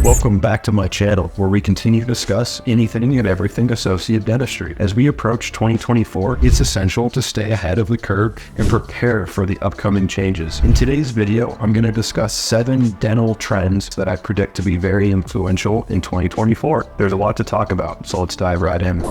Welcome back to my channel, where we continue to discuss anything and everything associated dentistry. As we approach 2024, it's essential to stay ahead of the curve and prepare for the upcoming changes. In today's video, I'm going to discuss 7 dental trends that I predict to be very influential in 2024. There's a lot to talk about, so let's dive right in.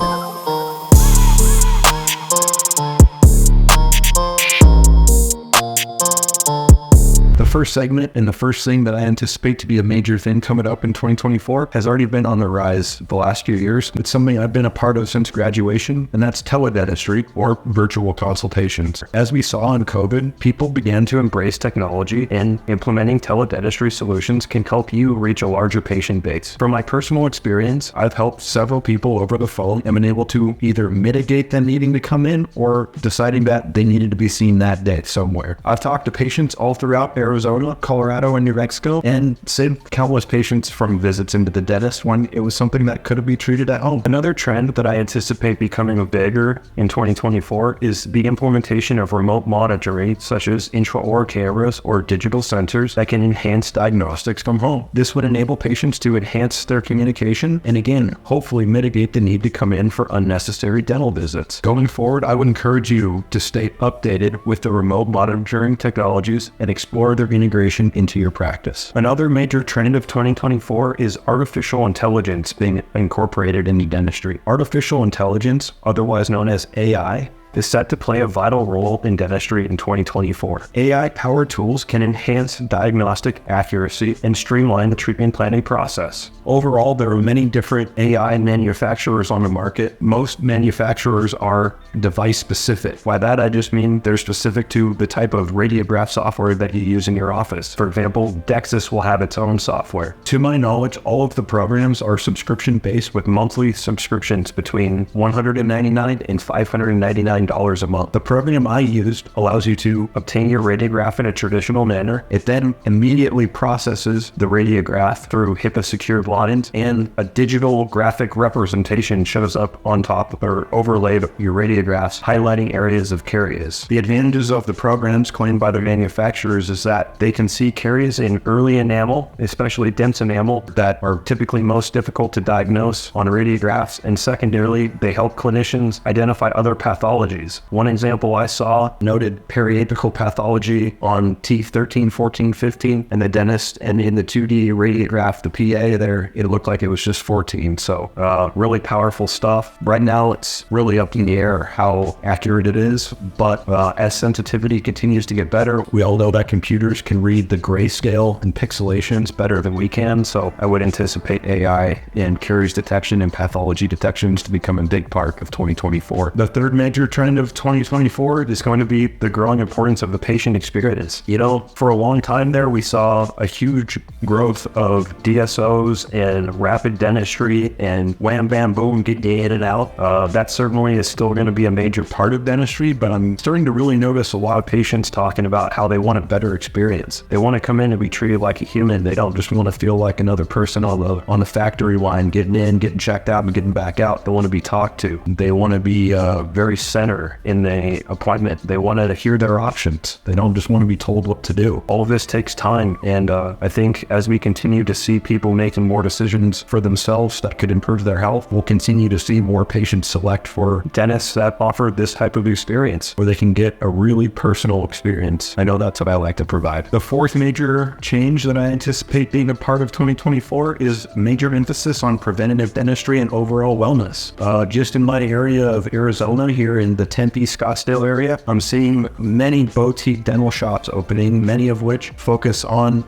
The first segment and the first thing that I anticipate to be a major thing coming up in 2024 has already been on the rise the last few years. It's something I've been a part of since graduation, and that's tele-dentistry or virtual consultations. As we saw in COVID, people began to embrace technology, and implementing tele-dentistry solutions can help you reach a larger patient base. From my personal experience, I've helped several people over the phone and been able to either mitigate them needing to come in or deciding that they needed to be seen that day somewhere. I've talked to patients all throughout Arizona, Colorado, and New Mexico, and saved countless patients from visits into the dentist when it was something that could have been treated at home. Another trend that I anticipate becoming bigger in 2024 is the implementation of remote monitoring, such as intraoral cameras or digital sensors that can enhance diagnostics from home. This would enable patients to enhance their communication and, again, hopefully mitigate the need to come in for unnecessary dental visits. Going forward, I would encourage you to stay updated with the remote monitoring technologies and explore their integration into your practice. Another major trend of 2024 is artificial intelligence being incorporated into dentistry. Artificial intelligence, otherwise known as AI, is set to play a vital role in dentistry in 2024. AI-powered tools can enhance diagnostic accuracy and streamline the treatment planning process. Overall, there are many different AI manufacturers on the market. Most manufacturers are device-specific. By that, I just mean they're specific to the type of radiograph software that you use in your office. For example, Dexis will have its own software. To my knowledge, all of the programs are subscription-based with monthly subscriptions between $199 and $599 a month. The program I used allows you to obtain your radiograph in a traditional manner. It then immediately processes the radiograph through HIPAA-secured lines, and a digital graphic representation shows up on top or overlaid your radiographs, highlighting areas of caries. The advantages of the programs claimed by the manufacturers is that they can see caries in early enamel, especially dense enamel, that are typically most difficult to diagnose on radiographs, and secondarily, they help clinicians identify other pathologies. One example I saw noted periapical pathology on teeth 13, 14, 15, and the dentist, and in the 2D radiograph, the PA there, it looked like it was just 14. So really powerful stuff. Right now, it's really up in the air how accurate it is, but as sensitivity continues to get better, we all know that computers can read the grayscale and pixelations better than we can, so I would anticipate AI in caries detection and pathology detections to become a big part of 2024. The third major trend of 2024 is going to be the growing importance of the patient experience. You know, for a long time there, we saw a huge growth of DSOs and rapid dentistry and wham, bam, boom, get you in and out. That certainly is still going to be a major part of dentistry, but I'm starting to really notice a lot of patients talking about how they want a better experience. They want to come in and be treated like a human. They don't just want to feel like another person on the factory line, getting in, getting checked out, and getting back out. They want to be talked to. They want to be very centered in the appointment. They want to hear their options. They don't just want to be told what to do. All of this takes time, and I think as we continue to see people making more decisions for themselves that could improve their health, we'll continue to see more patients select for dentists that offer this type of experience, where they can get a really personal experience. I know that's what I like to provide. The fourth major change that I anticipate being a part of 2024 is major emphasis on preventative dentistry and overall wellness. Just in my area of Arizona, here in the Tempe, Scottsdale area, I'm seeing many boutique dental shops opening, many of which focus on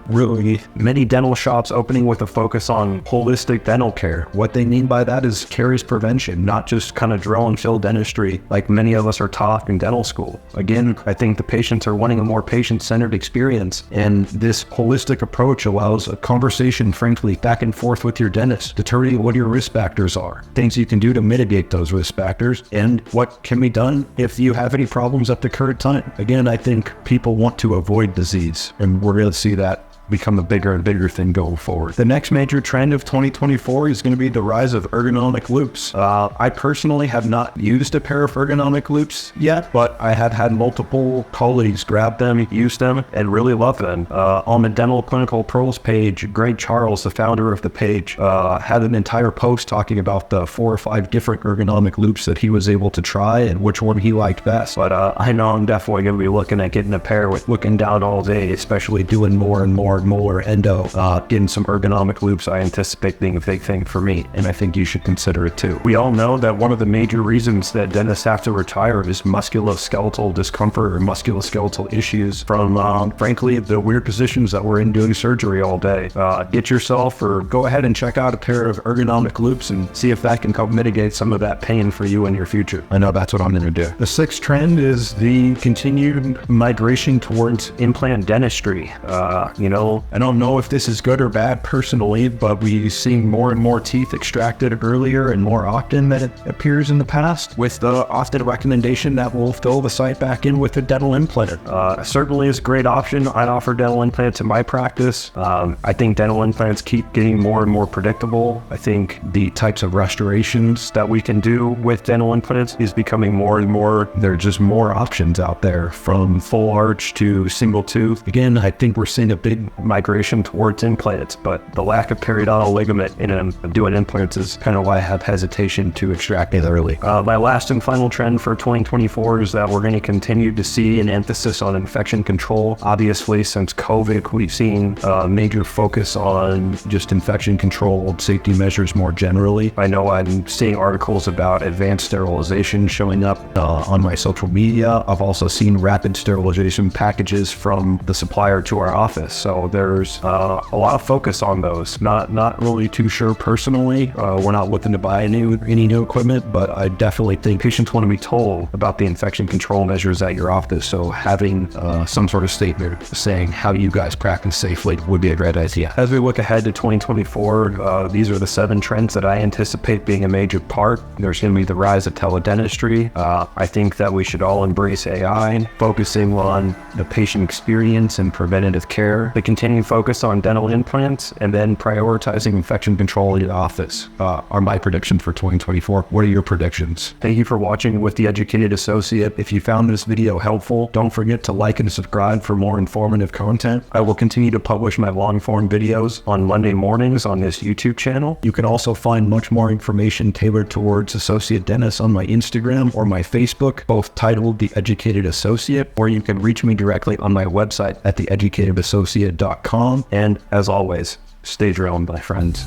many dental shops opening with a focus on holistic dental care. What they mean by that is caries prevention, not just kind of drill and fill dentistry like many of us are taught in dental school. Again, I think the patients are wanting a more patient-centered experience, and this holistic approach allows a conversation, frankly, back and forth with your dentist, determining what your risk factors are, things you can do to mitigate those risk factors, and what can be done if you have any problems at the current time. Again, I think people want to avoid disease, and we're going to see that become a bigger and bigger thing going forward. The next major trend of 2024 is going to be the rise of ergonomic loops. I personally have not used a pair of ergonomic loops yet, but I have had multiple colleagues grab them, use them, and really love them. On the Dental Clinical Pros page, Greg Charles, the founder of the page, had an entire post talking about the 4 or 5 different ergonomic loops that he was able to try and which one he liked best. But I know I'm definitely going to be looking at getting a pair with looking down all day, especially doing more and more molar endo. Getting some ergonomic loops I anticipate being a big thing for me, and I think you should consider it too. We all know that one of the major reasons that dentists have to retire is musculoskeletal discomfort or musculoskeletal issues from, frankly, the weird positions that we're in doing surgery all day. Get yourself or go ahead and check out a pair of ergonomic loops and see if that can help mitigate some of that pain for you in your future. I know that's what I'm going to do. The 6th trend is the continued migration towards implant dentistry. I don't know if this is good or bad personally, but we're seeing more and more teeth extracted earlier and more often than it appears in the past, with the often recommendation that we'll fill the site back in with a dental implant. Certainly is a great option. I offer dental implants in my practice. I think dental implants keep getting more and more predictable. I think the types of restorations that we can do with dental implants is becoming more and more. There are just more options out there, from full arch to single tooth. Again, I think we're seeing a big migration towards implants, but the lack of periodontal ligament in doing implants is kind of why I have hesitation to extract it early. My last and final trend for 2024 is that we're going to continue to see an emphasis on infection control. Obviously, since COVID, we've seen a major focus on just infection control, safety measures more generally. I know I'm seeing articles about advanced sterilization showing up on my social media. I've also seen rapid sterilization packages from the supplier to our office. So there's a lot of focus on those. Not really too sure personally. We're not looking to buy any new equipment, but I definitely think patients want to be told about the infection control measures at your office. So having some sort of statement saying how you guys practice safely would be a great idea. As we look ahead to 2024, these are the 7 trends that I anticipate being a major part. There's going to be the rise of tele-dentistry. I think that we should all embrace AI, focusing on the patient experience and preventative care, the continued focus on dental implants, and then prioritizing infection control in the office are my predictions for 2024. What are your predictions? Thank you for watching with The Educated Associate. If you found this video helpful, don't forget to like and subscribe for more informative content. I will continue to publish my long-form videos on Monday mornings on this YouTube channel. You can also find much more information tailored towards associate dentists on my Instagram or my Facebook, both titled The Educated Associate, or you can reach me directly on my website at theeducatedassociate.com. And as always, stay drilled, my friends.